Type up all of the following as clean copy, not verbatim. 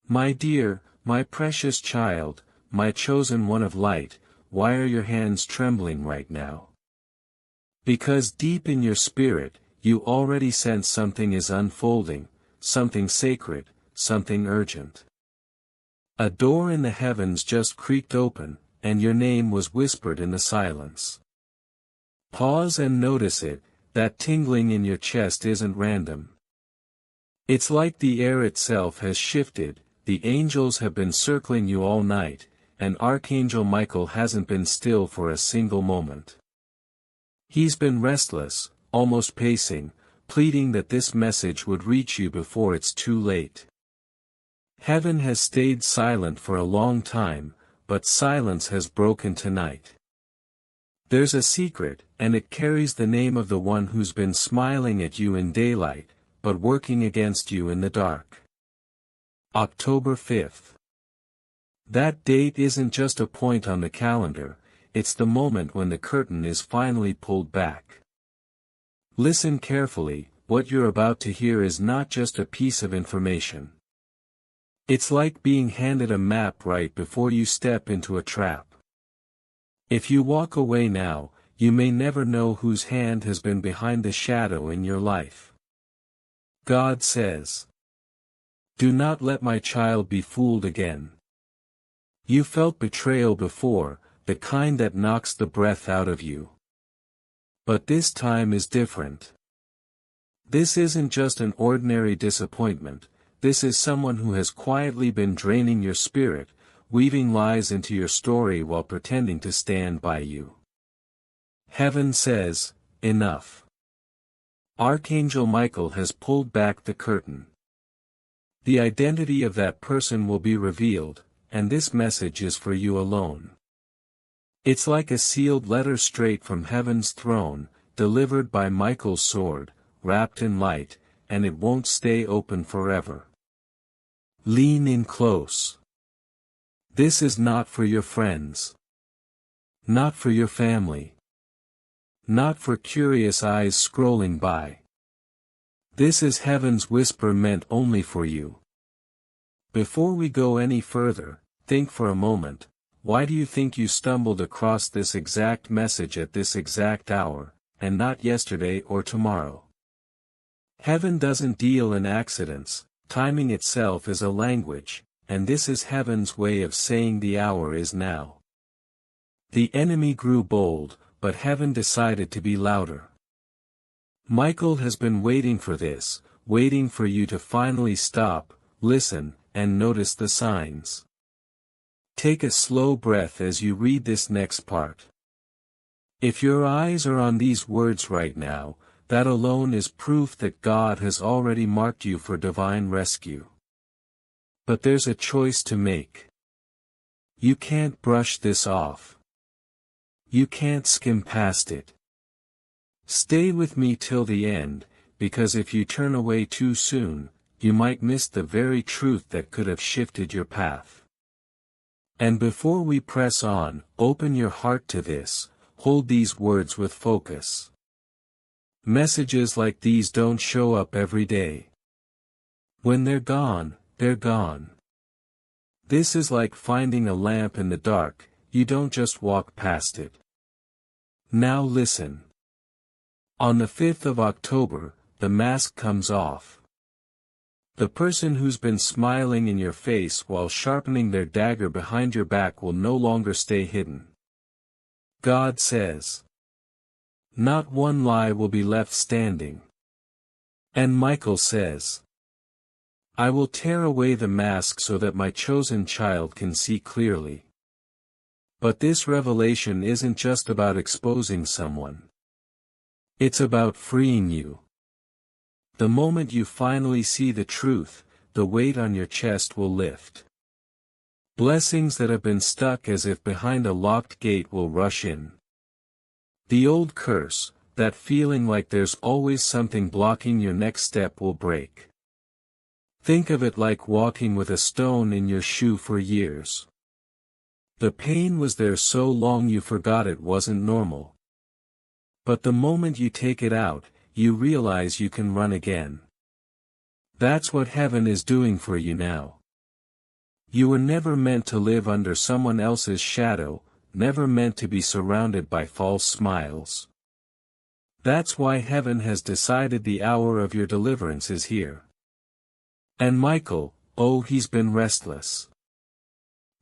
My dear, my precious child, my chosen one of light, why are your hands trembling right now? Because deep in your spirit, you already sense something is unfolding, something sacred, something urgent. A door in the heavens just creaked open, and your name was whispered in the silence. Pause and notice it, that tingling in your chest isn't random. It's like the air itself has shifted, the angels have been circling you all night, and Archangel Michael hasn't been still for a single moment. He's been restless, almost pacing, pleading that this message would reach you before it's too late. Heaven has stayed silent for a long time, but silence has broken tonight. There's a secret, and it carries the name of the one who's been smiling at you in daylight, but working against you in the dark. October 5th. That date isn't just a point on the calendar, it's the moment when the curtain is finally pulled back. Listen carefully, what you're about to hear is not just a piece of information. It's like being handed a map right before you step into a trap. If you walk away now, you may never know whose hand has been behind the shadow in your life. God says, "Do not let my child be fooled again." You felt betrayal before, the kind that knocks the breath out of you. But this time is different. This isn't just an ordinary disappointment. This is someone who has quietly been draining your spirit, weaving lies into your story while pretending to stand by you. Heaven says, enough. Archangel Michael has pulled back the curtain. The identity of that person will be revealed, and this message is for you alone. It's like a sealed letter straight from heaven's throne, delivered by Michael's sword, wrapped in light, and it won't stay open forever. Lean in close. This is not for your friends. Not for your family. Not for curious eyes scrolling by. This is heaven's whisper meant only for you. Before we go any further, think for a moment, why do you think you stumbled across this exact message at this exact hour, and not yesterday or tomorrow? Heaven doesn't deal in accidents, timing itself is a language, and this is heaven's way of saying the hour is now. The enemy grew bold, but heaven decided to be louder. Michael has been waiting for this, waiting for you to finally stop, listen, and notice the signs. Take a slow breath as you read this next part. If your eyes are on these words right now, that alone is proof that God has already marked you for divine rescue. But there's a choice to make. You can't brush this off. You can't skim past it. Stay with me till the end, because if you turn away too soon, you might miss the very truth that could have shifted your path. And before we press on, open your heart to this, hold these words with focus. Messages like these don't show up every day. When they're gone, they're gone. This is like finding a lamp in the dark, you don't just walk past it. Now listen. On the 5th of October, the mask comes off. The person who's been smiling in your face while sharpening their dagger behind your back will no longer stay hidden. God says, not one lie will be left standing. And Michael says, I will tear away the mask so that my chosen child can see clearly. But this revelation isn't just about exposing someone. It's about freeing you. The moment you finally see the truth, the weight on your chest will lift. Blessings that have been stuck as if behind a locked gate will rush in. The old curse, that feeling like there's always something blocking your next step, will break. Think of it like walking with a stone in your shoe for years. The pain was there so long you forgot it wasn't normal. But the moment you take it out, you realize you can run again. That's what heaven is doing for you now. You were never meant to live under someone else's shadow, never meant to be surrounded by false smiles. That's why heaven has decided the hour of your deliverance is here. And Michael, oh, he's been restless.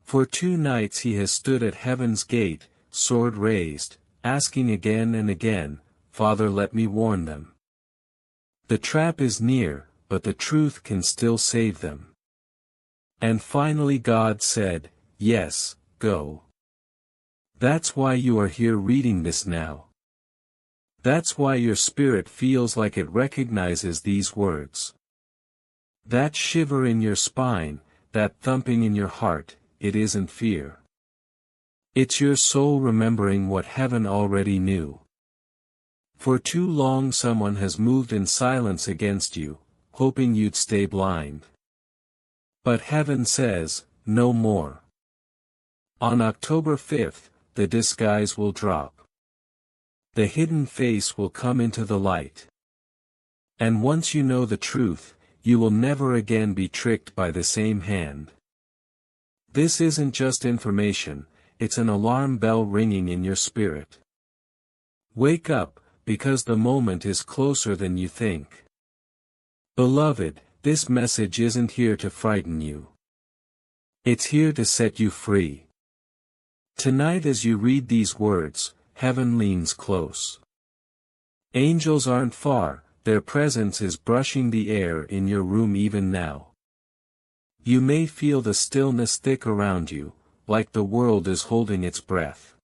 For 2 nights he has stood at heaven's gate, sword raised, asking again and again, Father, let me warn them. The trap is near, but the truth can still save them. And finally God said, yes, go. That's why you are here reading this now. That's why your spirit feels like it recognizes these words. That shiver in your spine, that thumping in your heart, it isn't fear. It's your soul remembering what heaven already knew. For too long someone has moved in silence against you, hoping you'd stay blind. But heaven says, no more. On October 5th, the disguise will drop. The hidden face will come into the light. And once you know the truth, you will never again be tricked by the same hand. This isn't just information, it's an alarm bell ringing in your spirit. Wake up, because the moment is closer than you think. Beloved, this message isn't here to frighten you. It's here to set you free. Tonight as you read these words, heaven leans close. Angels aren't far, their presence is brushing the air in your room even now. You may feel the stillness thick around you, like the world is holding its breath.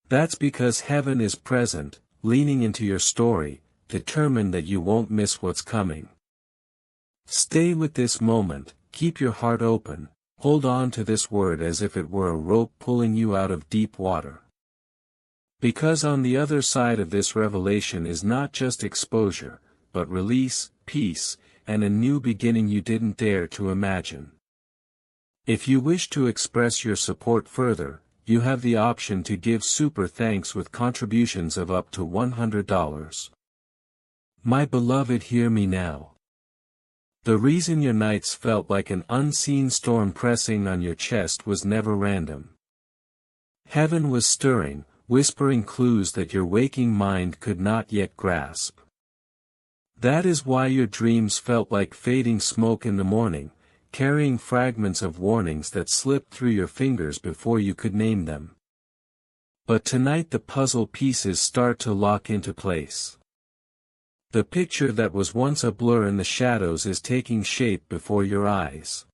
That's because heaven is present, leaning into your story, determined that you won't miss what's coming. Stay with this moment, keep your heart open, hold on to this word as if it were a rope pulling you out of deep water. Because on the other side of this revelation is not just exposure, but release, peace, and a new beginning you didn't dare to imagine. If you wish to express your support further, you have the option to give super thanks with contributions of up to $100. My beloved, hear me now. The reason your nights felt like an unseen storm pressing on your chest was never random. Heaven was stirring, whispering clues that your waking mind could not yet grasp. That is why your dreams felt like fading smoke in the morning, carrying fragments of warnings that slipped through your fingers before you could name them. But tonight the puzzle pieces start to lock into place. The picture that was once a blur in the shadows is taking shape before your eyes.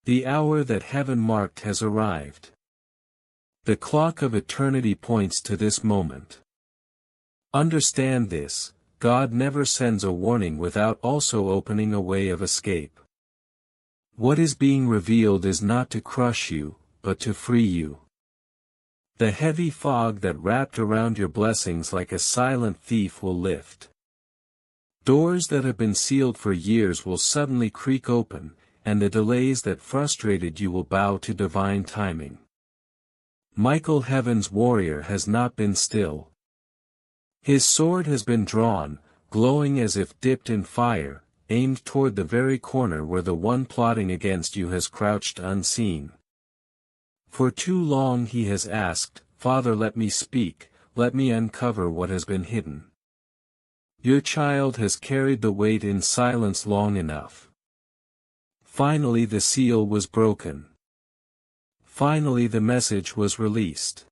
The hour that heaven marked has arrived. The clock of eternity points to this moment. Understand this, God never sends a warning without also opening a way of escape. What is being revealed is not to crush you, but to free you. The heavy fog that wrapped around your blessings like a silent thief will lift. Doors that have been sealed for years will suddenly creak open, and the delays that frustrated you will bow to divine timing. Michael, heaven's warrior, has not been still. His sword has been drawn, glowing as if dipped in fire, aimed toward the very corner where the one plotting against you has crouched unseen. For too long he has asked, Father, let me speak, let me uncover what has been hidden. Your child has carried the weight in silence long enough. Finally the seal was broken. Finally the message was released.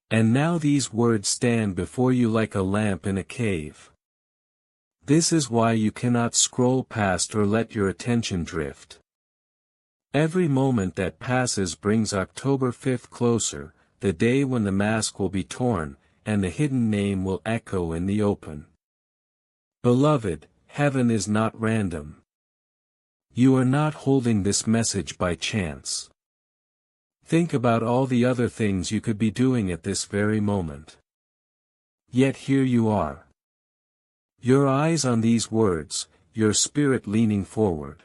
And now these words stand before you like a lamp in a cave. This is why you cannot scroll past or let your attention drift. Every moment that passes brings October 5th closer, the day when the mask will be torn, and the hidden name will echo in the open. Beloved, heaven is not random. You are not holding this message by chance. Think about all the other things you could be doing at this very moment. Yet here you are. Your eyes on these words, your spirit leaning forward.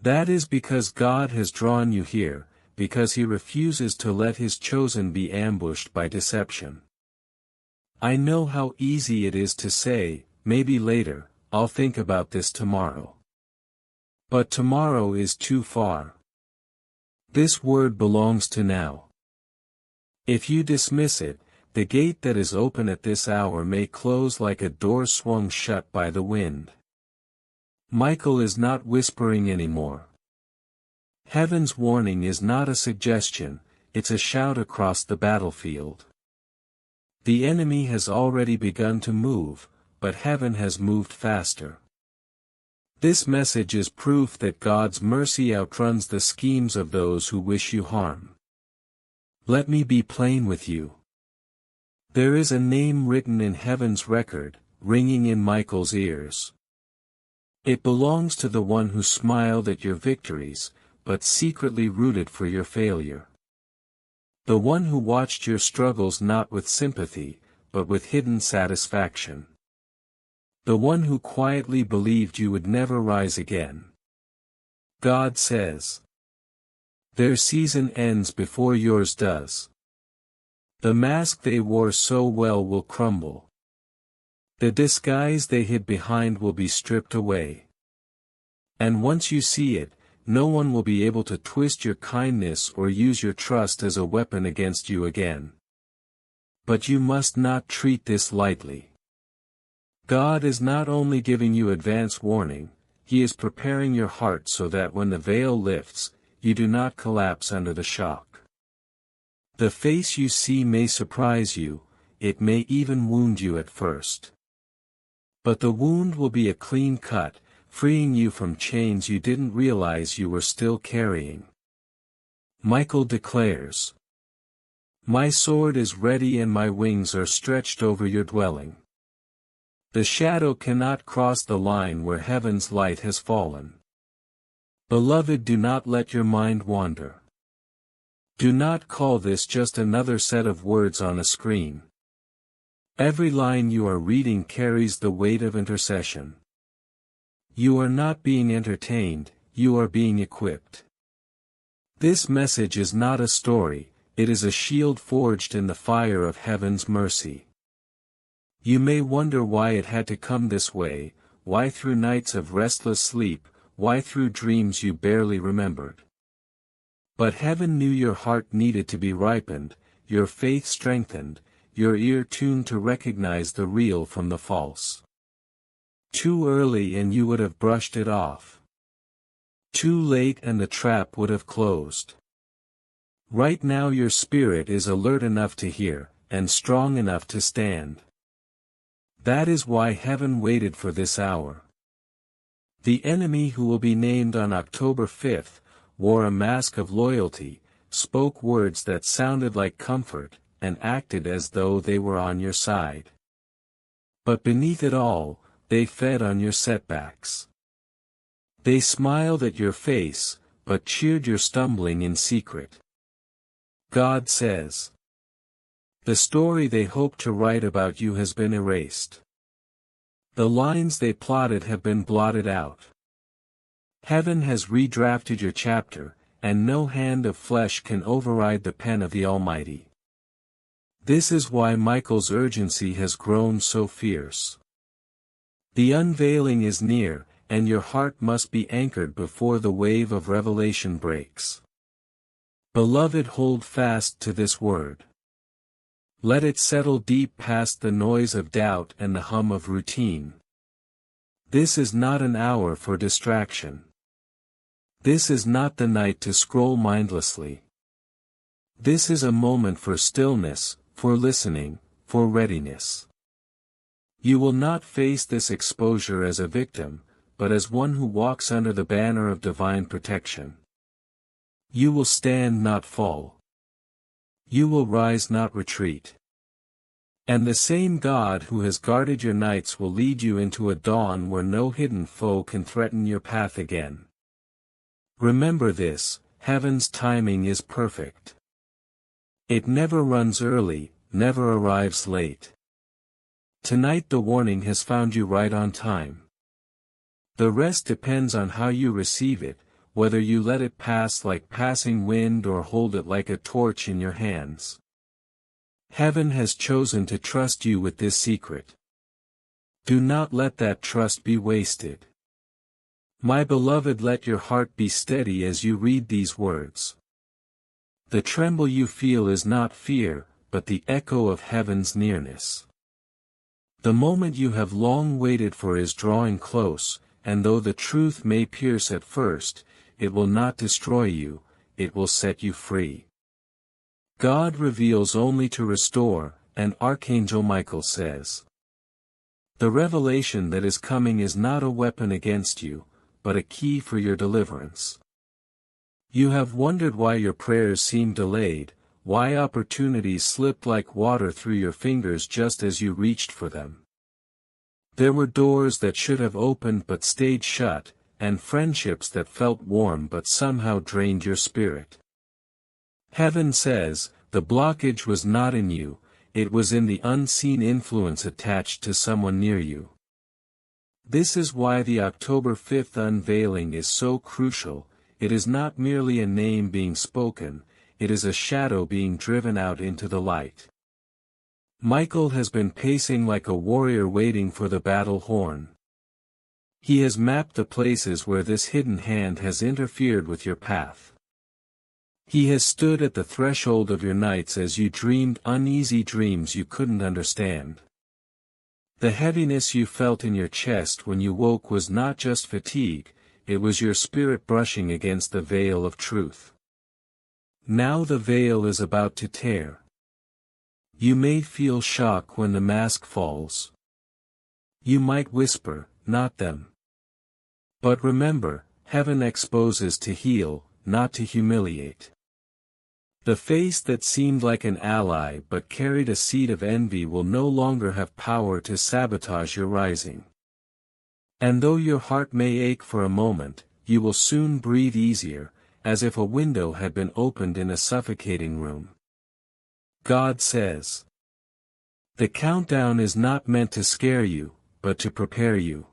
That is because God has drawn you here, because He refuses to let His chosen be ambushed by deception. I know how easy it is to say, maybe later, I'll think about this tomorrow. But tomorrow is too far. This word belongs to now. If you dismiss it, the gate that is open at this hour may close like a door swung shut by the wind. Michael is not whispering anymore. Heaven's warning is not a suggestion, it's a shout across the battlefield. The enemy has already begun to move, but heaven has moved faster. This message is proof that God's mercy outruns the schemes of those who wish you harm. Let me be plain with you. There is a name written in heaven's record, ringing in Michael's ears. It belongs to the one who smiled at your victories, but secretly rooted for your failure. The one who watched your struggles not with sympathy, but with hidden satisfaction. The one who quietly believed you would never rise again. God says, their season ends before yours does. The mask they wore so well will crumble. The disguise they hid behind will be stripped away. And once you see it, no one will be able to twist your kindness or use your trust as a weapon against you again. But you must not treat this lightly. God is not only giving you advance warning, He is preparing your heart so that when the veil lifts, you do not collapse under the shock. The face you see may surprise you, it may even wound you at first. But the wound will be a clean cut, freeing you from chains you didn't realize you were still carrying. Michael declares, my sword is ready and my wings are stretched over your dwelling. The shadow cannot cross the line where heaven's light has fallen. Beloved, do not let your mind wander. Do not call this just another set of words on a screen. Every line you are reading carries the weight of intercession. You are not being entertained, you are being equipped. This message is not a story, it is a shield forged in the fire of heaven's mercy. You may wonder why it had to come this way, why through nights of restless sleep, why through dreams you barely remembered. But heaven knew your heart needed to be ripened, your faith strengthened, your ear tuned to recognize the real from the false. Too early and you would have brushed it off. Too late and the trap would have closed. Right now your spirit is alert enough to hear, and strong enough to stand. That is why heaven waited for this hour. The enemy who will be named on October 5th, wore a mask of loyalty, spoke words that sounded like comfort, and acted as though they were on your side. But beneath it all, they fed on your setbacks. They smiled at your face, but cheered your stumbling in secret. God says, the story they hoped to write about you has been erased. The lines they plotted have been blotted out. Heaven has redrafted your chapter, and no hand of flesh can override the pen of the Almighty. This is why Michael's urgency has grown so fierce. The unveiling is near, and your heart must be anchored before the wave of revelation breaks. Beloved, hold fast to this word. Let it settle deep past the noise of doubt and the hum of routine. This is not an hour for distraction. This is not the night to scroll mindlessly. This is a moment for stillness, for listening, for readiness. You will not face this exposure as a victim, but as one who walks under the banner of divine protection. You will stand, not fall. You will rise, not retreat. And the same God who has guarded your nights will lead you into a dawn where no hidden foe can threaten your path again. Remember this, heaven's timing is perfect. It never runs early, never arrives late. Tonight the warning has found you right on time. The rest depends on how you receive it, whether you let it pass like passing wind or hold it like a torch in your hands. Heaven has chosen to trust you with this secret. Do not let that trust be wasted. My beloved, let your heart be steady as you read these words. The tremble you feel is not fear, but the echo of heaven's nearness. The moment you have long waited for is drawing close, and though the truth may pierce at first, it will not destroy you, it will set you free. God reveals only to restore, and Archangel Michael says. The revelation that is coming is not a weapon against you, but a key for your deliverance. You have wondered why your prayers seem delayed, why opportunities slipped like water through your fingers just as you reached for them. There were doors that should have opened but stayed shut, and friendships that felt warm but somehow drained your spirit. Heaven says, the blockage was not in you, it was in the unseen influence attached to someone near you. This is why the October 5th unveiling is so crucial. It is not merely a name being spoken, it is a shadow being driven out into the light. Michael has been pacing like a warrior waiting for the battle horn. He has mapped the places where this hidden hand has interfered with your path. He has stood at the threshold of your nights as you dreamed uneasy dreams you couldn't understand. The heaviness you felt in your chest when you woke was not just fatigue, it was your spirit brushing against the veil of truth. Now the veil is about to tear. You may feel shock when the mask falls. You might whisper, not them. But remember, heaven exposes to heal, not to humiliate. The face that seemed like an ally but carried a seed of envy will no longer have power to sabotage your rising. And though your heart may ache for a moment, you will soon breathe easier, as if a window had been opened in a suffocating room. God says. The countdown is not meant to scare you, but to prepare you.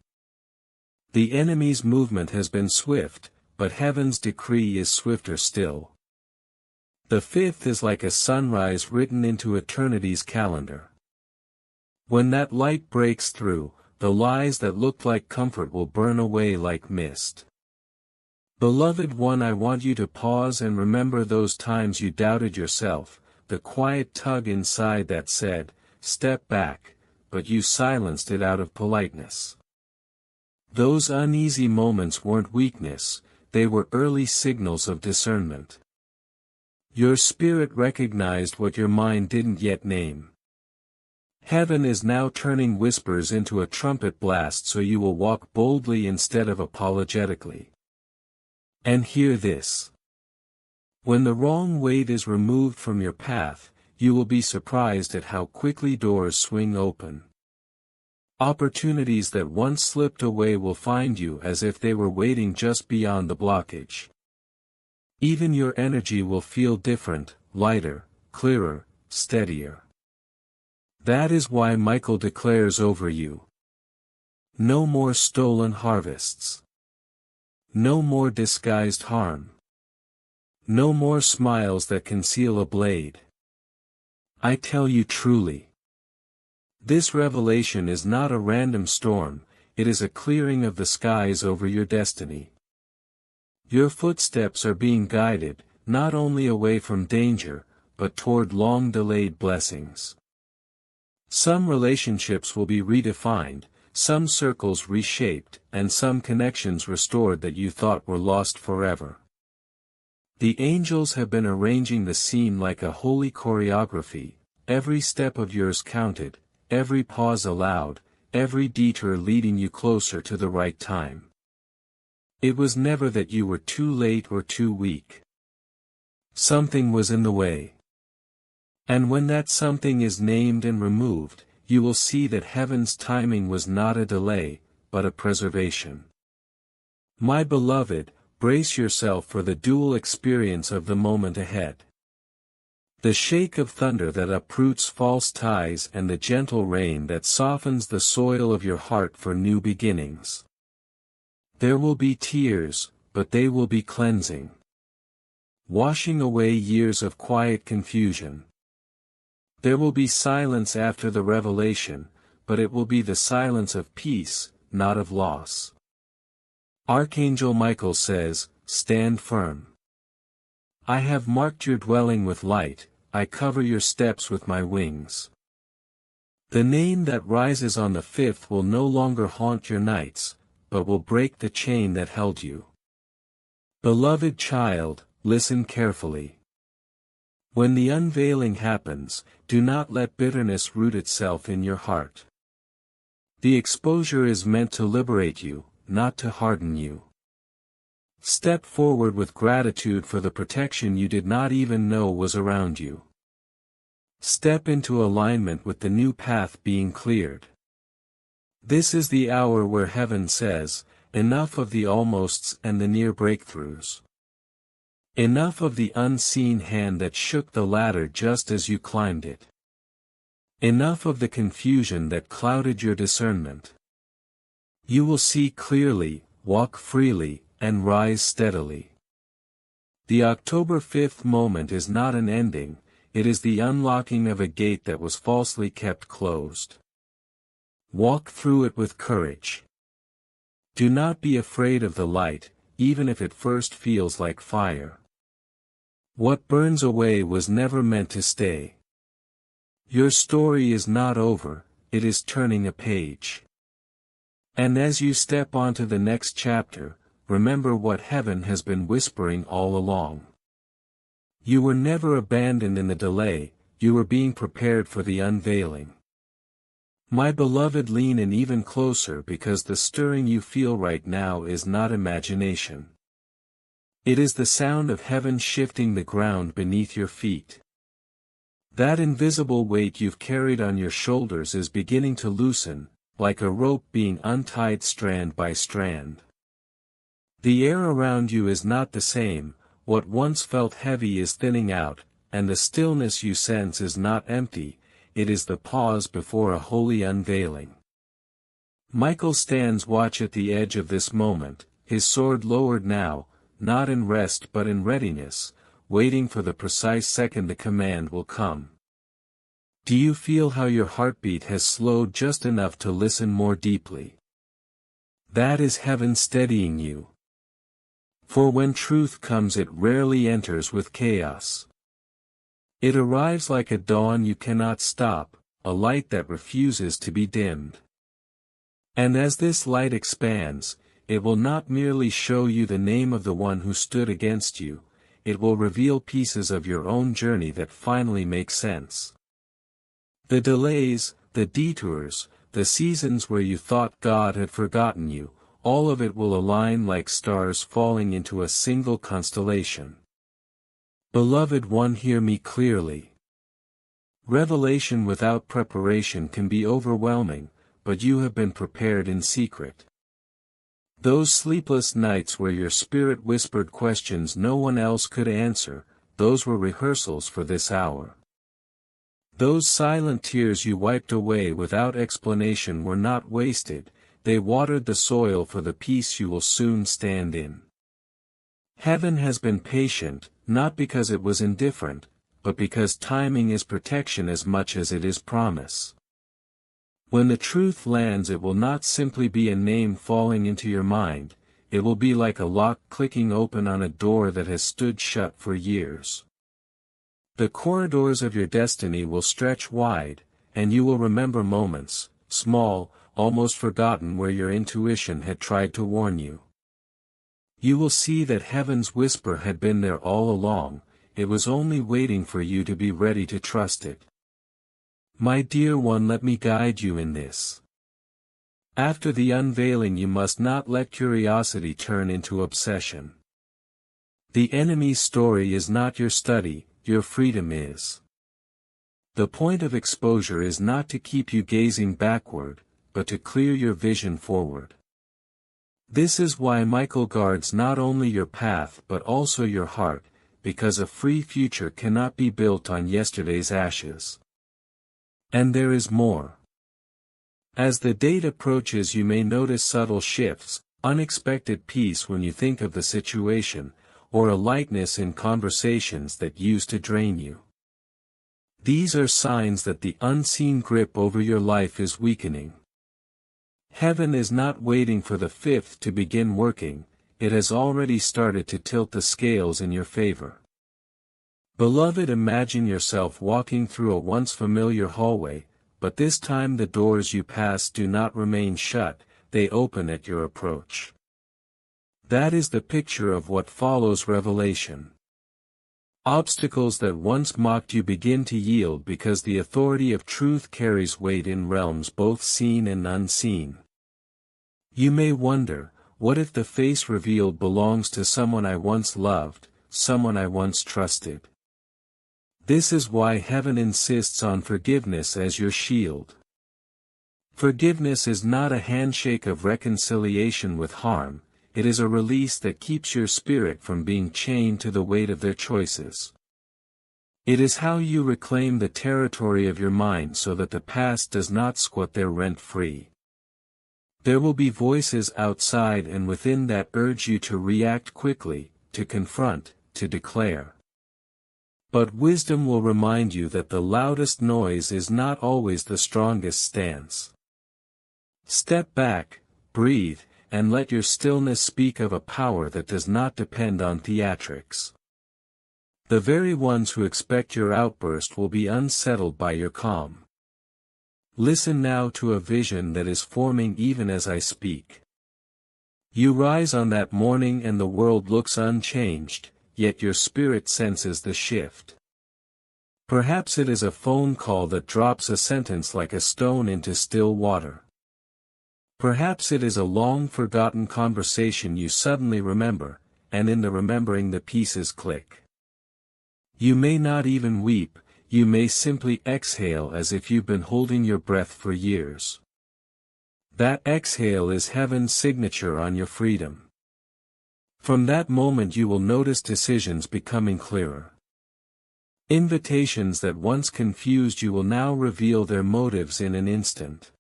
The enemy's movement has been swift, but heaven's decree is swifter still. The 5th is like a sunrise written into eternity's calendar. When that light breaks through, the lies that looked like comfort will burn away like mist. Beloved one, I want you to pause and remember those times you doubted yourself, the quiet tug inside that said, step back, but you silenced it out of politeness. Those uneasy moments weren't weakness, they were early signals of discernment. Your spirit recognized what your mind didn't yet name. Heaven is now turning whispers into a trumpet blast so you will walk boldly instead of apologetically. And hear this. When the wrong weight is removed from your path, you will be surprised at how quickly doors swing open. Opportunities that once slipped away will find you as if they were waiting just beyond the blockage. Even your energy will feel different, lighter, clearer, steadier. That is why Michael declares over you. No more stolen harvests. No more disguised harm. No more smiles that conceal a blade. I tell you truly. This revelation is not a random storm, it is a clearing of the skies over your destiny. Your footsteps are being guided, not only away from danger, but toward long-delayed blessings. Some relationships will be redefined, some circles reshaped, and some connections restored that you thought were lost forever. The angels have been arranging the scene like a holy choreography, every step of yours counted, every pause allowed, every detour leading you closer to the right time. It was never that you were too late or too weak. Something was in the way. And when that something is named and removed, you will see that heaven's timing was not a delay, but a preservation. My beloved, brace yourself for the dual experience of the moment ahead. The shake of thunder that uproots false ties and the gentle rain that softens the soil of your heart for new beginnings. There will be tears, but they will be cleansing. Washing away years of quiet confusion. There will be silence after the revelation, but it will be the silence of peace, not of loss. Archangel Michael says, stand firm. I have marked your dwelling with light, I cover your steps with my wings. The name that rises on the 5th will no longer haunt your nights, but will break the chain that held you. Beloved child, listen carefully. When the unveiling happens, do not let bitterness root itself in your heart. The exposure is meant to liberate you, not to harden you. Step forward with gratitude for the protection you did not even know was around you. Step into alignment with the new path being cleared. This is the hour where heaven says, enough of the almosts and the near breakthroughs. Enough of the unseen hand that shook the ladder just as you climbed it. Enough of the confusion that clouded your discernment. You will see clearly, walk freely, and rise steadily. The October 5th moment is not an ending, it is the unlocking of a gate that was falsely kept closed. Walk through it with courage. Do not be afraid of the light, even if it first feels like fire. What burns away was never meant to stay. Your story is not over, it is turning a page. And as you step onto the next chapter, remember what heaven has been whispering all along. You were never abandoned in the delay, you were being prepared for the unveiling. My beloved, lean in even closer because the stirring you feel right now is not imagination. It is the sound of heaven shifting the ground beneath your feet. That invisible weight you've carried on your shoulders is beginning to loosen, like a rope being untied strand by strand. The air around you is not the same, what once felt heavy is thinning out, and the stillness you sense is not empty, it is the pause before a holy unveiling. Michael stands watch at the edge of this moment, his sword lowered now, not in rest but in readiness, waiting for the precise second the command will come. Do you feel how your heartbeat has slowed just enough to listen more deeply? That is heaven steadying you. For when truth comes it rarely enters with chaos. It arrives like a dawn you cannot stop, a light that refuses to be dimmed. And as this light expands, it will not merely show you the name of the one who stood against you, it will reveal pieces of your own journey that finally make sense. The delays, the detours, the seasons where you thought God had forgotten you, all of it will align like stars falling into a single constellation. Beloved one, hear me clearly. Revelation without preparation can be overwhelming, but you have been prepared in secret. Those sleepless nights where your spirit whispered questions no one else could answer, those were rehearsals for this hour. Those silent tears you wiped away without explanation were not wasted, they watered the soil for the peace you will soon stand in. Heaven has been patient, not because it was indifferent, but because timing is protection as much as it is promise. When the truth lands, it will not simply be a name falling into your mind, it will be like a lock clicking open on a door that has stood shut for years. The corridors of your destiny will stretch wide, and you will remember moments, small, almost forgotten, where your intuition had tried to warn you. You will see that heaven's whisper had been there all along, it was only waiting for you to be ready to trust it. My dear one, let me guide you in this. After the unveiling, you must not let curiosity turn into obsession. The enemy's story is not your study, your freedom is. The point of exposure is not to keep you gazing backward, but to clear your vision forward. This is why Michael guards not only your path but also your heart, because a free future cannot be built on yesterday's ashes. And there is more. As the date approaches, you may notice subtle shifts, unexpected peace when you think of the situation, or a lightness in conversations that used to drain you. These are signs that the unseen grip over your life is weakening. Heaven is not waiting for the fifth to begin working, it has already started to tilt the scales in your favor. Beloved, imagine yourself walking through a once familiar hallway, but this time the doors you pass do not remain shut, they open at your approach. That is the picture of what follows revelation. Obstacles that once mocked you begin to yield because the authority of truth carries weight in realms both seen and unseen. You may wonder, what if the face revealed belongs to someone I once loved, someone I once trusted? This is why heaven insists on forgiveness as your shield. Forgiveness is not a handshake of reconciliation with harm, it is a release that keeps your spirit from being chained to the weight of their choices. It is how you reclaim the territory of your mind so that the past does not squat there rent-free. There will be voices outside and within that urge you to react quickly, to confront, to declare. But wisdom will remind you that the loudest noise is not always the strongest stance. Step back, breathe, and let your stillness speak of a power that does not depend on theatrics. The very ones who expect your outburst will be unsettled by your calm. Listen now to a vision that is forming even as I speak. You rise on that morning and the world looks unchanged, yet your spirit senses the shift. Perhaps it is a phone call that drops a sentence like a stone into still water. Perhaps it is a long-forgotten conversation you suddenly remember, and in the remembering the pieces click. You may not even weep, you may simply exhale as if you've been holding your breath for years. That exhale is heaven's signature on your freedom. From that moment you will notice decisions becoming clearer. Invitations that once confused you will now reveal their motives in an instant.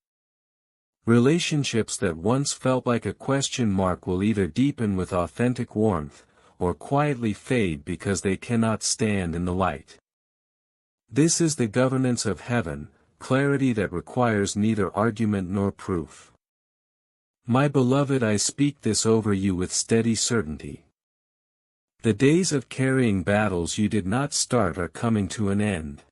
Relationships that once felt like a question mark will either deepen with authentic warmth, or quietly fade because they cannot stand in the light. This is the governance of heaven, clarity that requires neither argument nor proof. My beloved, I speak this over you with steady certainty. The days of carrying battles you did not start are coming to an end.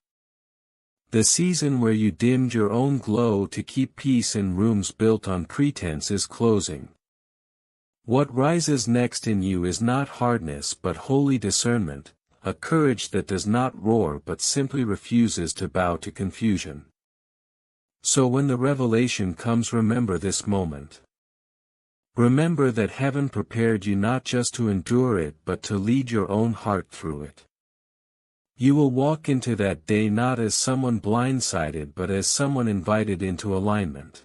The season where you dimmed your own glow to keep peace in rooms built on pretense is closing. What rises next in you is not hardness but holy discernment, a courage that does not roar but simply refuses to bow to confusion. So when the revelation comes, remember this moment. Remember that heaven prepared you not just to endure it but to lead your own heart through it. You will walk into that day not as someone blindsided but as someone invited into alignment.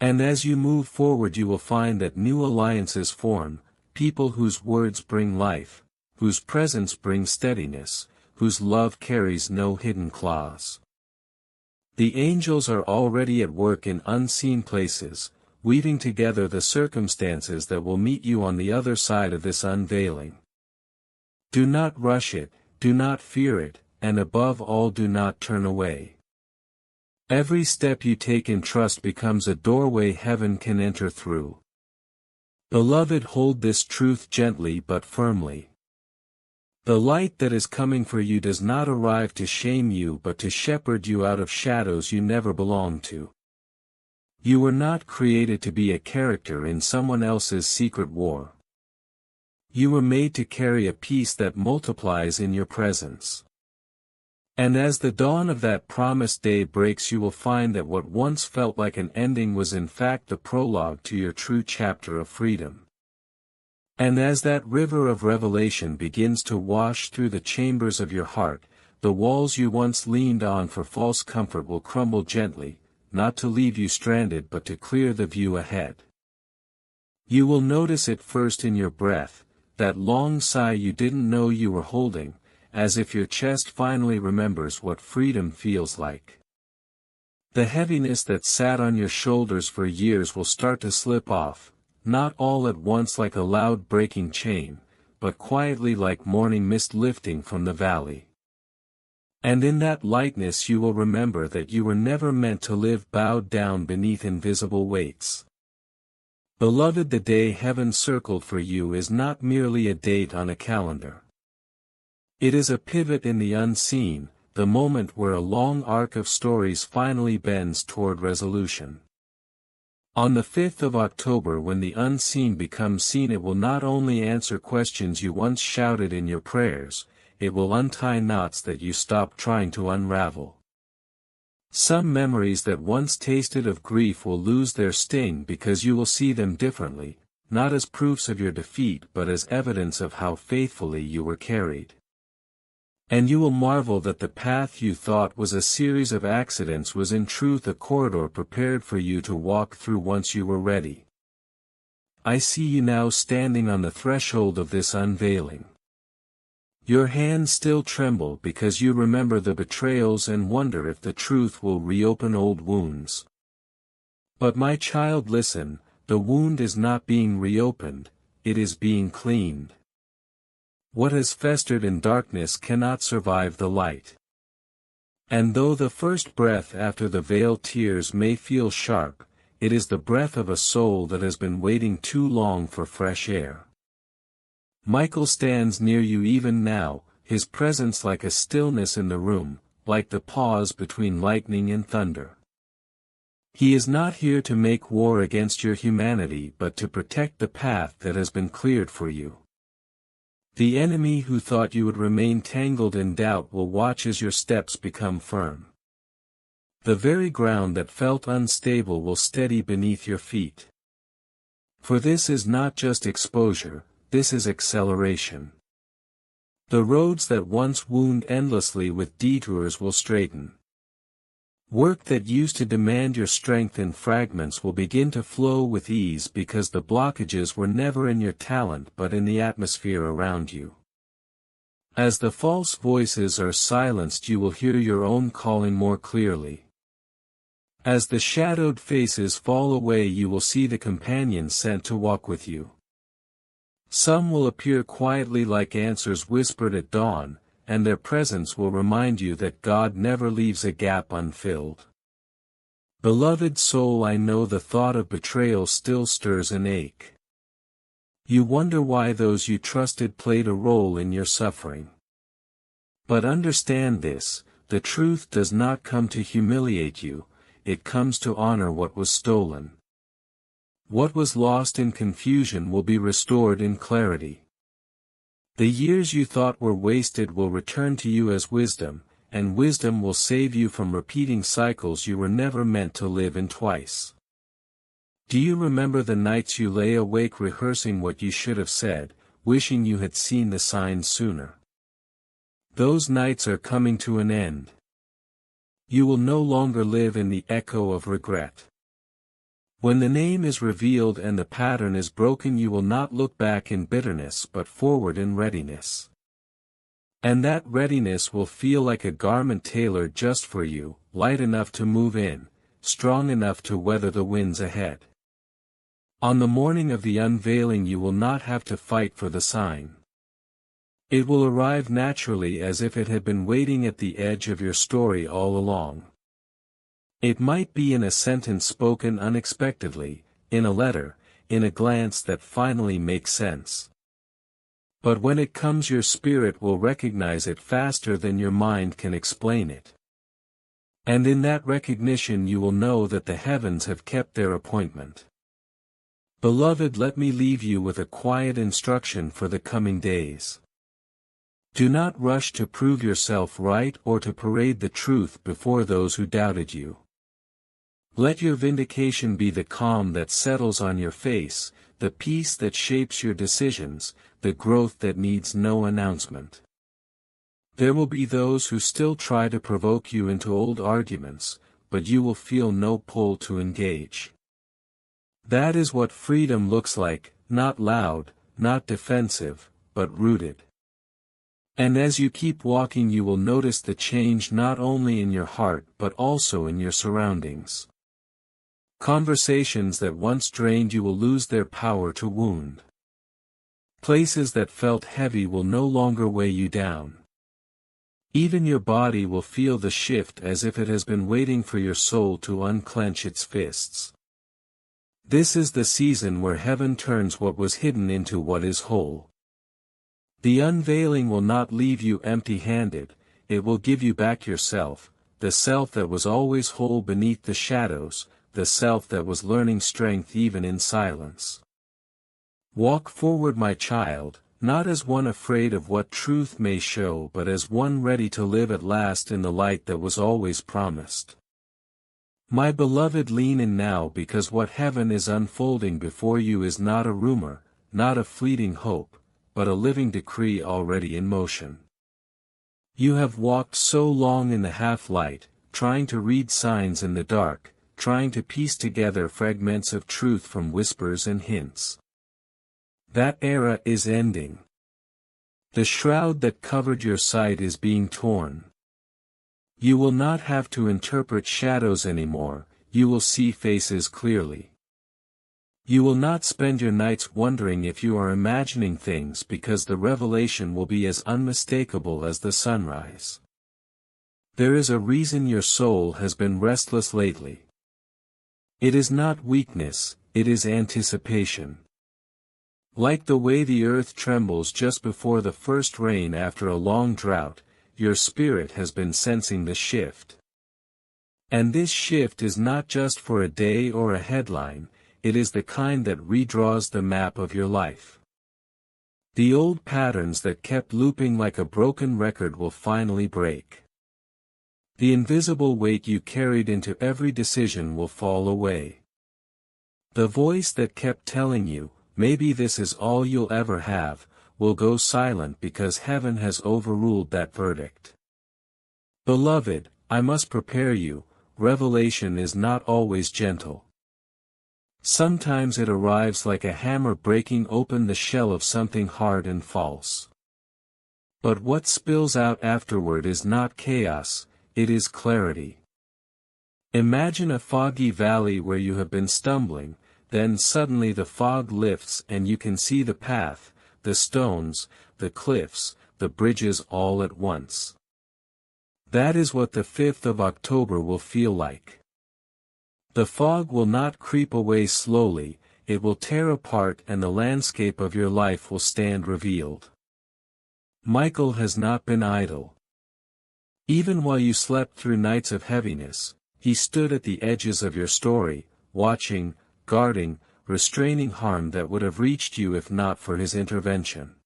And as you move forward you will find that new alliances form, people whose words bring life, whose presence brings steadiness, whose love carries no hidden claws. The angels are already at work in unseen places, weaving together the circumstances that will meet you on the other side of this unveiling. Do not rush it. Do not fear it, and above all do not turn away. Every step you take in trust becomes a doorway heaven can enter through. Beloved, hold this truth gently but firmly. The light that is coming for you does not arrive to shame you but to shepherd you out of shadows you never belonged to. You were not created to be a character in someone else's secret war. You were made to carry a peace that multiplies in your presence. And as the dawn of that promised day breaks, you will find that what once felt like an ending was in fact the prologue to your true chapter of freedom. And as that river of revelation begins to wash through the chambers of your heart, the walls you once leaned on for false comfort will crumble gently, not to leave you stranded but to clear the view ahead. You will notice it first in your breath, that long sigh you didn't know you were holding, as if your chest finally remembers what freedom feels like. The heaviness that sat on your shoulders for years will start to slip off, not all at once like a loud breaking chain, but quietly like morning mist lifting from the valley. And in that lightness you will remember that you were never meant to live bowed down beneath invisible weights. Beloved, the day heaven circled for you is not merely a date on a calendar. It is a pivot in the unseen, the moment where a long arc of stories finally bends toward resolution. On the 5th of October, when the unseen becomes seen, it will not only answer questions you once shouted in your prayers, it will untie knots that you stopped trying to unravel. Some memories that once tasted of grief will lose their sting because you will see them differently, not as proofs of your defeat but as evidence of how faithfully you were carried. And you will marvel that the path you thought was a series of accidents was in truth a corridor prepared for you to walk through once you were ready. I see you now standing on the threshold of this unveiling. Your hands still tremble because you remember the betrayals and wonder if the truth will reopen old wounds. But my child, listen, the wound is not being reopened, it is being cleaned. What has festered in darkness cannot survive the light. And though the first breath after the veiled tears may feel sharp, it is the breath of a soul that has been waiting too long for fresh air. Michael stands near you even now, his presence like a stillness in the room, like the pause between lightning and thunder. He is not here to make war against your humanity but to protect the path that has been cleared for you. The enemy who thought you would remain tangled in doubt will watch as your steps become firm. The very ground that felt unstable will steady beneath your feet. For this is not just exposure, this is acceleration. The roads that once wound endlessly with detours will straighten. Work that used to demand your strength in fragments will begin to flow with ease because the blockages were never in your talent but in the atmosphere around you. As the false voices are silenced, you will hear your own calling more clearly. As the shadowed faces fall away, you will see the companions sent to walk with you. Some will appear quietly like answers whispered at dawn, and their presence will remind you that God never leaves a gap unfilled. Beloved soul, I know the thought of betrayal still stirs an ache. You wonder why those you trusted played a role in your suffering. But understand this, the truth does not come to humiliate you, it comes to honor what was stolen. What was lost in confusion will be restored in clarity. The years you thought were wasted will return to you as wisdom, and wisdom will save you from repeating cycles you were never meant to live in twice. Do you remember the nights you lay awake rehearsing what you should have said, wishing you had seen the signs sooner? Those nights are coming to an end. You will no longer live in the echo of regret. When the name is revealed and the pattern is broken, you will not look back in bitterness but forward in readiness. And that readiness will feel like a garment tailored just for you, light enough to move in, strong enough to weather the winds ahead. On the morning of the unveiling you will not have to fight for the sign. It will arrive naturally as if it had been waiting at the edge of your story all along. It might be in a sentence spoken unexpectedly, in a letter, in a glance that finally makes sense. But when it comes, your spirit will recognize it faster than your mind can explain it. And in that recognition you will know that the heavens have kept their appointment. Beloved, let me leave you with a quiet instruction for the coming days. Do not rush to prove yourself right or to parade the truth before those who doubted you. Let your vindication be the calm that settles on your face, the peace that shapes your decisions, the growth that needs no announcement. There will be those who still try to provoke you into old arguments, but you will feel no pull to engage. That is what freedom looks like, not loud, not defensive, but rooted. And as you keep walking you will notice the change not only in your heart but also in your surroundings. Conversations that once drained you will lose their power to wound. Places that felt heavy will no longer weigh you down. Even your body will feel the shift as if it has been waiting for your soul to unclench its fists. This is the season where heaven turns what was hidden into what is whole. The unveiling will not leave you empty-handed, it will give you back yourself, the self that was always whole beneath the shadows, the self that was learning strength even in silence. Walk forward, my child, not as one afraid of what truth may show but as one ready to live at last in the light that was always promised. My beloved, lean in now, because what heaven is unfolding before you is not a rumor, not a fleeting hope, but a living decree already in motion. You have walked so long in the half-light, trying to read signs in the dark, trying to piece together fragments of truth from whispers and hints. That era is ending. The shroud that covered your sight is being torn. You will not have to interpret shadows anymore, you will see faces clearly. You will not spend your nights wondering if you are imagining things, because the revelation will be as unmistakable as the sunrise. There is a reason your soul has been restless lately. It is not weakness, it is anticipation. Like the way the earth trembles just before the first rain after a long drought, your spirit has been sensing the shift. And this shift is not just for a day or a headline, it is the kind that redraws the map of your life. The old patterns that kept looping like a broken record will finally break. The invisible weight you carried into every decision will fall away. The voice that kept telling you, maybe this is all you'll ever have, will go silent because heaven has overruled that verdict. Beloved, I must prepare you, revelation is not always gentle. Sometimes it arrives like a hammer breaking open the shell of something hard and false. But what spills out afterward is not chaos, it is clarity. Imagine a foggy valley where you have been stumbling, then suddenly the fog lifts and you can see the path, the stones, the cliffs, the bridges all at once. That is what the 5th of October will feel like. The fog will not creep away slowly, it will tear apart and the landscape of your life will stand revealed. Michael has not been idle. Even while you slept through nights of heaviness, he stood at the edges of your story, watching, guarding, restraining harm that would have reached you if not for his intervention.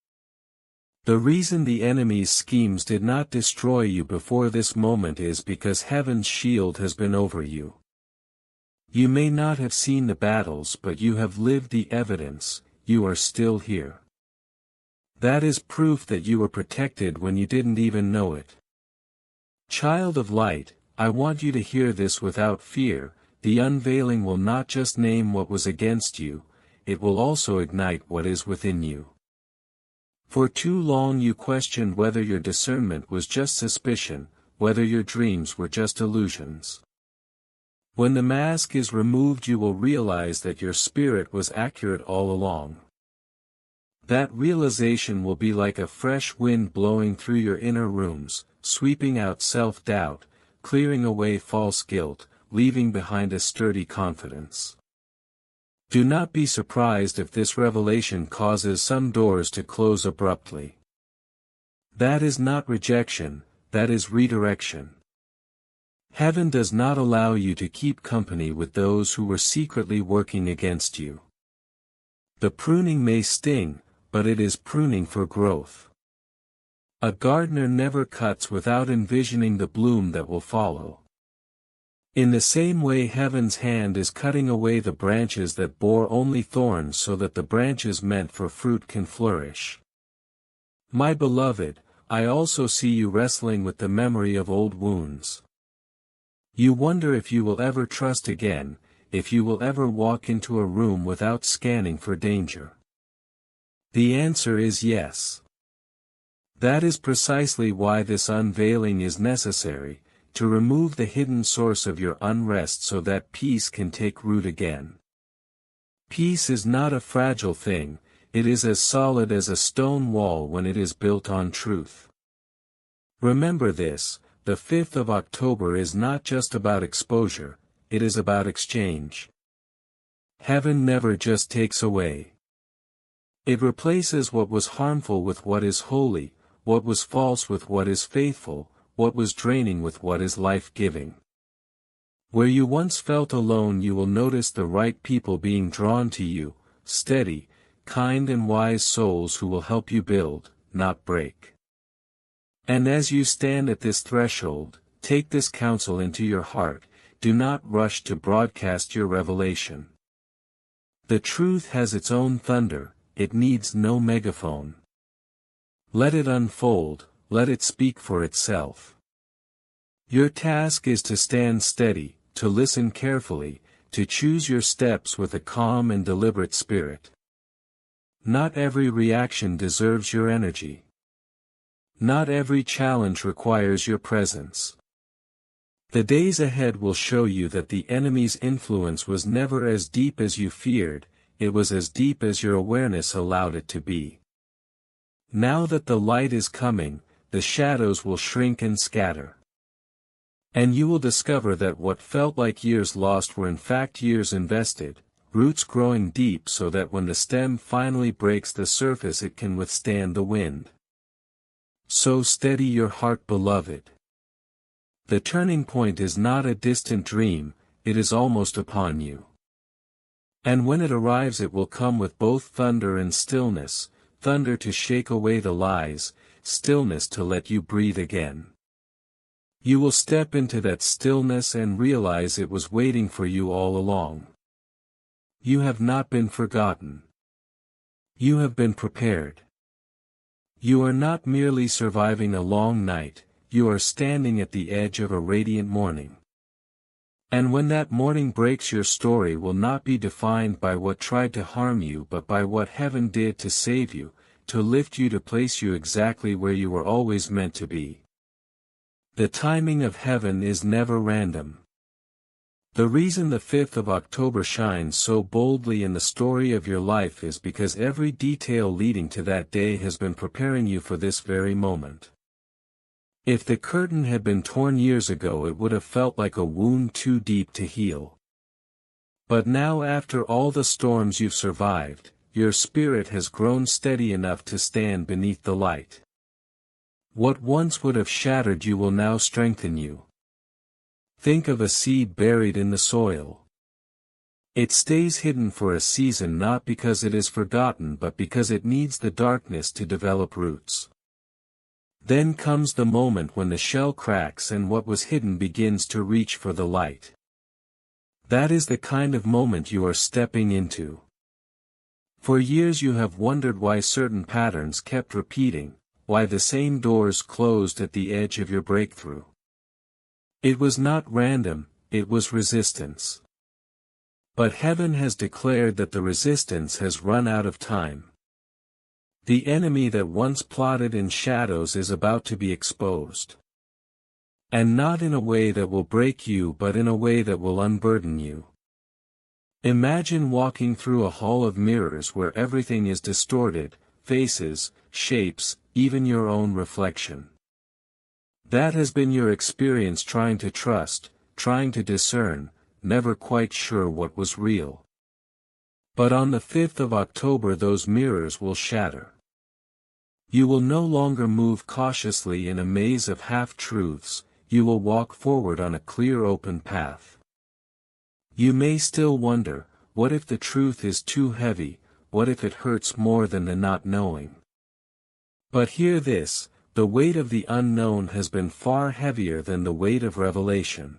The reason the enemy's schemes did not destroy you before this moment is because heaven's shield has been over you. You may not have seen the battles, but you have lived the evidence, you are still here. That is proof that you were protected when you didn't even know it. Child of light, I want you to hear this without fear. The unveiling will not just name what was against you, it will also ignite what is within you. For too long you questioned whether your discernment was just suspicion, whether your dreams were just illusions. When the mask is removed you will realize that your spirit was accurate all along. That realization will be like a fresh wind blowing through your inner rooms, sweeping out self-doubt, clearing away false guilt, leaving behind a sturdy confidence. Do not be surprised if this revelation causes some doors to close abruptly. That is not rejection, that is redirection. Heaven does not allow you to keep company with those who were secretly working against you. The pruning may sting, but it is pruning for growth. A gardener never cuts without envisioning the bloom that will follow. In the same way heaven's hand is cutting away the branches that bore only thorns so that the branches meant for fruit can flourish. My beloved, I also see you wrestling with the memory of old wounds. You wonder if you will ever trust again, if you will ever walk into a room without scanning for danger. The answer is yes. That is precisely why this unveiling is necessary, to remove the hidden source of your unrest so that peace can take root again. Peace is not a fragile thing, it is as solid as a stone wall when it is built on truth. Remember this, the 5th of October is not just about exposure, it is about exchange. Heaven never just takes away. It replaces what was harmful with what is holy, what was false with what is faithful, what was draining with what is life-giving. Where you once felt alone, you will notice the right people being drawn to you, steady, kind and wise souls who will help you build, not break. And as you stand at this threshold, take this counsel into your heart, do not rush to broadcast your revelation. The truth has its own thunder, it needs no megaphone. Let it unfold, let it speak for itself. Your task is to stand steady, to listen carefully, to choose your steps with a calm and deliberate spirit. Not every reaction deserves your energy. Not every challenge requires your presence. The days ahead will show you that the enemy's influence was never as deep as you feared, it was as deep as your awareness allowed it to be. Now that the light is coming, the shadows will shrink and scatter. And you will discover that what felt like years lost were in fact years invested, roots growing deep so that when the stem finally breaks the surface it can withstand the wind. So steady your heart, beloved. The turning point is not a distant dream, it is almost upon you. And when it arrives it will come with both thunder and stillness, thunder to shake away the lies, stillness to let you breathe again. You will step into that stillness and realize it was waiting for you all along. You have not been forgotten. You have been prepared. You are not merely surviving a long night, you are standing at the edge of a radiant morning. And when that morning breaks, your story will not be defined by what tried to harm you but by what heaven did to save you, to lift you, to place you exactly where you were always meant to be. The timing of heaven is never random. The reason the 5th of October shines so boldly in the story of your life is because every detail leading to that day has been preparing you for this very moment. If the curtain had been torn years ago, it would have felt like a wound too deep to heal. But now, after all the storms you've survived, your spirit has grown steady enough to stand beneath the light. What once would have shattered you will now strengthen you. Think of a seed buried in the soil. It stays hidden for a season not because it is forgotten but because it needs the darkness to develop roots. Then comes the moment when the shell cracks and what was hidden begins to reach for the light. That is the kind of moment you are stepping into. For years you have wondered why certain patterns kept repeating, why the same doors closed at the edge of your breakthrough. It was not random, it was resistance. But heaven has declared that the resistance has run out of time. The enemy that once plotted in shadows is about to be exposed. And not in a way that will break you but in a way that will unburden you. Imagine walking through a hall of mirrors where everything is distorted, faces, shapes, even your own reflection. That has been your experience, trying to trust, trying to discern, never quite sure what was real. But on the 5th of October those mirrors will shatter. You will no longer move cautiously in a maze of half-truths, you will walk forward on a clear open path. You may still wonder, what if the truth is too heavy, what if it hurts more than the not knowing? But hear this, the weight of the unknown has been far heavier than the weight of revelation.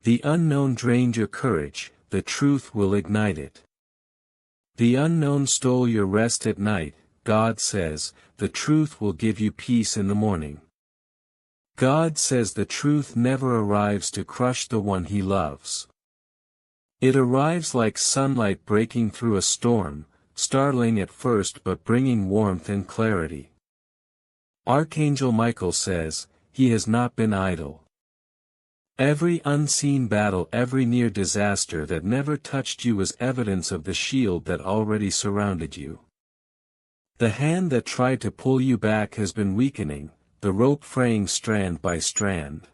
The unknown drained your courage, the truth will ignite it. The unknown stole your rest at night, God says, the truth will give you peace in the morning. God says the truth never arrives to crush the one he loves. It arrives like sunlight breaking through a storm, startling at first but bringing warmth and clarity. Archangel Michael says, he has not been idle. Every unseen battle, every near disaster that never touched you was evidence of the shield that already surrounded you. The hand that tried to pull you back has been weakening, the rope fraying strand by strand.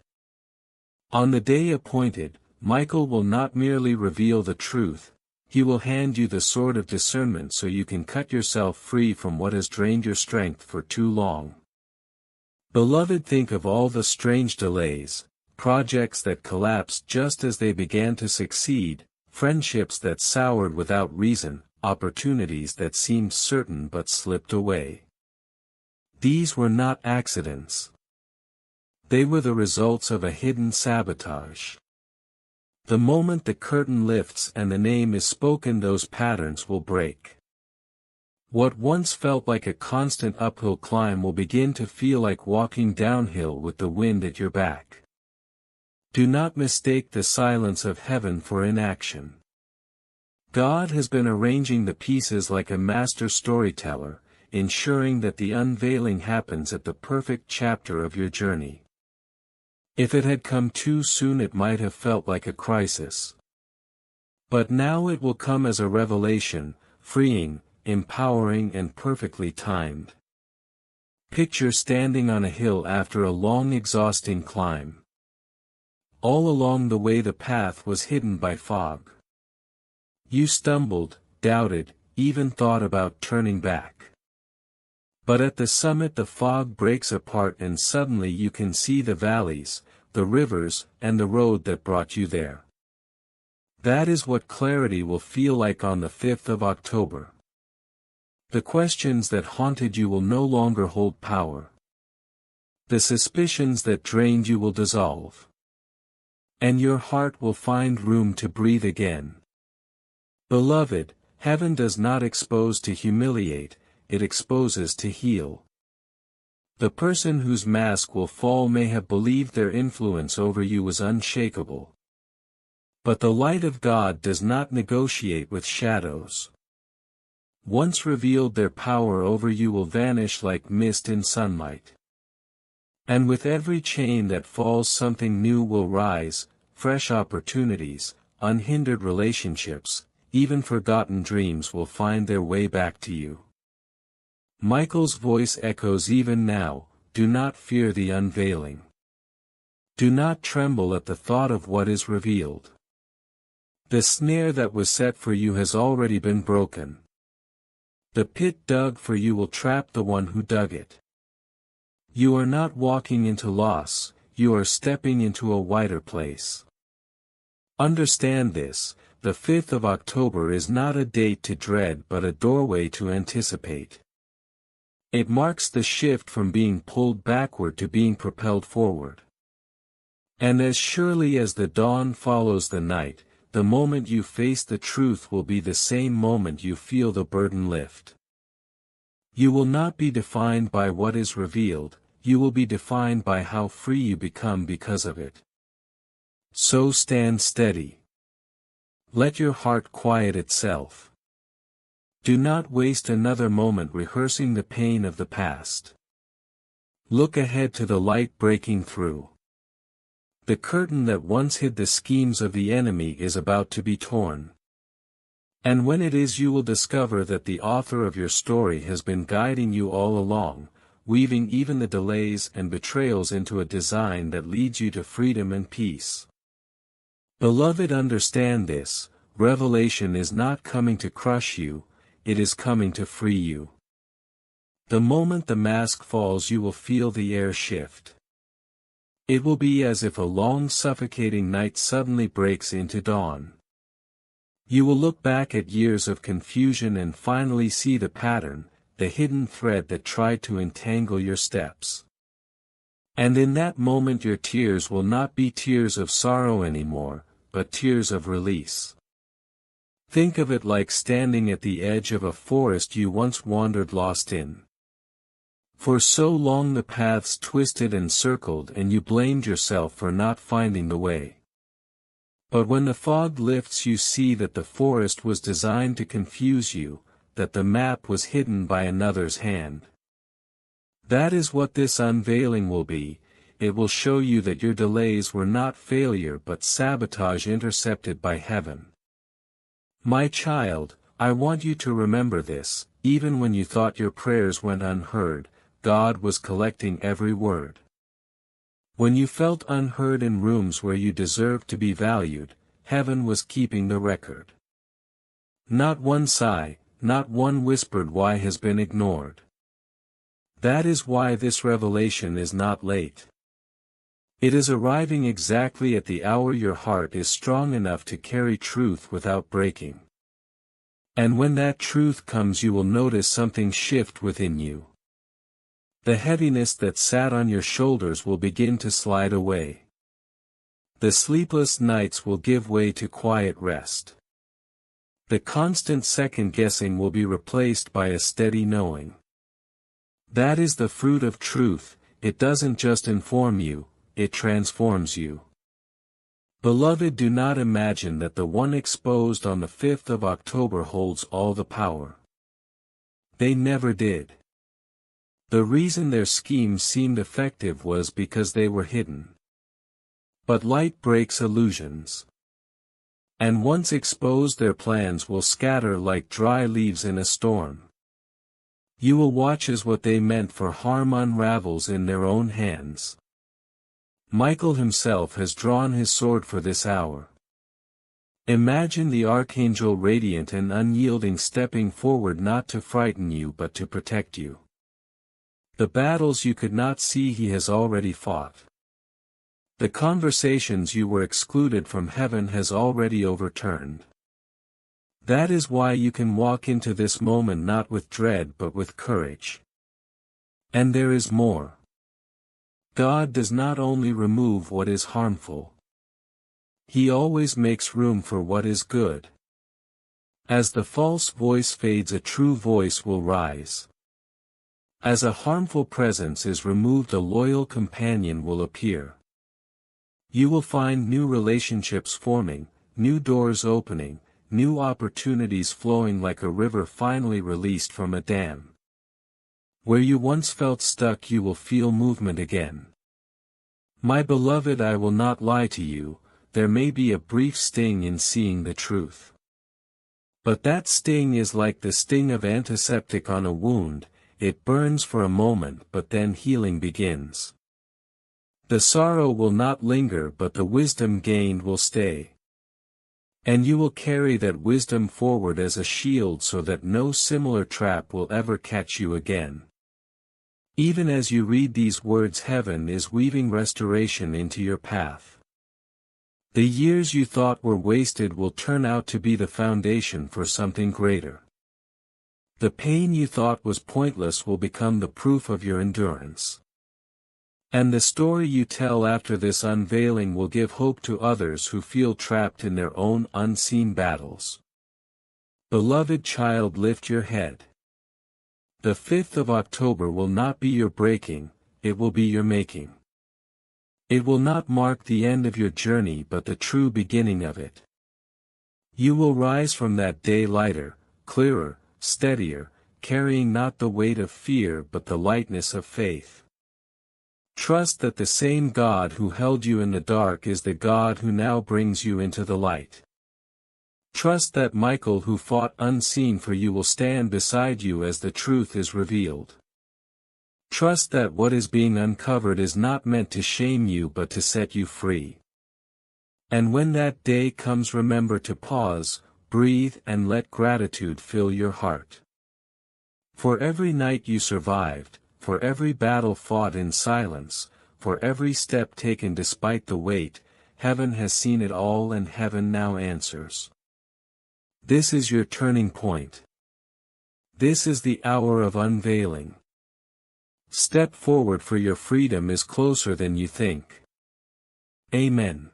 On the day appointed, Michael will not merely reveal the truth, he will hand you the sword of discernment so you can cut yourself free from what has drained your strength for too long. Beloved, think of all the strange delays, projects that collapsed just as they began to succeed, friendships that soured without reason, opportunities that seemed certain but slipped away. These were not accidents. They were the results of a hidden sabotage. The moment the curtain lifts and the name is spoken, those patterns will break. What once felt like a constant uphill climb will begin to feel like walking downhill with the wind at your back. Do not mistake the silence of heaven for inaction. God has been arranging the pieces like a master storyteller, ensuring that the unveiling happens at the perfect chapter of your journey. If it had come too soon, it might have felt like a crisis. But now it will come as a revelation, freeing, empowering, and perfectly timed. Picture standing on a hill after a long, exhausting climb. All along the way the path was hidden by fog. You stumbled, doubted, even thought about turning back. But at the summit the fog breaks apart and suddenly you can see the valleys, the rivers, and the road that brought you there. That is what clarity will feel like on the 5th of October. The questions that haunted you will no longer hold power. The suspicions that drained you will dissolve. And your heart will find room to breathe again. Beloved, heaven does not expose to humiliate, it exposes to heal. The person whose mask will fall may have believed their influence over you was unshakable. But the light of God does not negotiate with shadows. Once revealed, their power over you will vanish like mist in sunlight. And with every chain that falls, something new will rise, fresh opportunities, unhindered relationships, even forgotten dreams will find their way back to you. Michael's voice echoes even now, do not fear the unveiling. Do not tremble at the thought of what is revealed. The snare that was set for you has already been broken. The pit dug for you will trap the one who dug it. You are not walking into loss, you are stepping into a wider place. Understand this, the 5th of October is not a date to dread but a doorway to anticipate. It marks the shift from being pulled backward to being propelled forward. And as surely as the dawn follows the night, the moment you face the truth will be the same moment you feel the burden lift. You will not be defined by what is revealed, you will be defined by how free you become because of it. So stand steady. Let your heart quiet itself. Do not waste another moment rehearsing the pain of the past. Look ahead to the light breaking through. The curtain that once hid the schemes of the enemy is about to be torn. And when it is, you will discover that the author of your story has been guiding you all along, weaving even the delays and betrayals into a design that leads you to freedom and peace. Beloved, understand this, revelation is not coming to crush you, it is coming to free you. The moment the mask falls, you will feel the air shift. It will be as if a long suffocating night suddenly breaks into dawn. You will look back at years of confusion and finally see the pattern, the hidden thread that tried to entangle your steps. And in that moment your tears will not be tears of sorrow anymore, but tears of release. Think of it like standing at the edge of a forest you once wandered lost in. For so long the paths twisted and circled and you blamed yourself for not finding the way. But when the fog lifts, you see that the forest was designed to confuse you, that the map was hidden by another's hand. That is what this unveiling will be. It will show you that your delays were not failure but sabotage intercepted by heaven. My child, I want you to remember this, even when you thought your prayers went unheard, God was collecting every word. When you felt unheard in rooms where you deserved to be valued, heaven was keeping the record. Not one sigh, not one whispered why has been ignored. That is why this revelation is not late. It is arriving exactly at the hour your heart is strong enough to carry truth without breaking. And when that truth comes, you will notice something shift within you. The heaviness that sat on your shoulders will begin to slide away. The sleepless nights will give way to quiet rest. The constant second-guessing will be replaced by a steady knowing. That is the fruit of truth. It doesn't just inform you, it transforms you. Beloved, do not imagine that the one exposed on the 5th of October holds all the power. They never did. The reason their schemes seemed effective was because they were hidden. But light breaks illusions. And once exposed, their plans will scatter like dry leaves in a storm. You will watch as what they meant for harm unravels in their own hands. Michael himself has drawn his sword for this hour. Imagine the Archangel radiant and unyielding, stepping forward not to frighten you but to protect you. The battles you could not see he has already fought. The conversations you were excluded from heaven has already overturned. That is why you can walk into this moment not with dread but with courage. And there is more. God does not only remove what is harmful. He always makes room for what is good. As the false voice fades, a true voice will rise. As a harmful presence is removed, a loyal companion will appear. You will find new relationships forming, new doors opening, new opportunities flowing like a river finally released from a dam. Where you once felt stuck, you will feel movement again. My beloved, I will not lie to you, there may be a brief sting in seeing the truth. But that sting is like the sting of antiseptic on a wound, it burns for a moment but then healing begins. The sorrow will not linger but the wisdom gained will stay. And you will carry that wisdom forward as a shield so that no similar trap will ever catch you again. Even as you read these words, heaven is weaving restoration into your path. The years you thought were wasted will turn out to be the foundation for something greater. The pain you thought was pointless will become the proof of your endurance. And the story you tell after this unveiling will give hope to others who feel trapped in their own unseen battles. Beloved child, lift your head. The 5th of October will not be your breaking, it will be your making. It will not mark the end of your journey but the true beginning of it. You will rise from that day lighter, clearer, steadier, carrying not the weight of fear but the lightness of faith. Trust that the same God who held you in the dark is the God who now brings you into the light. Trust that Michael who fought unseen for you will stand beside you as the truth is revealed. Trust that what is being uncovered is not meant to shame you but to set you free. And when that day comes, remember to pause, breathe, and let gratitude fill your heart. For every night you survived, for every battle fought in silence, for every step taken despite the weight, heaven has seen it all and heaven now answers. This is your turning point. This is the hour of unveiling. Step forward, for your freedom is closer than you think. Amen.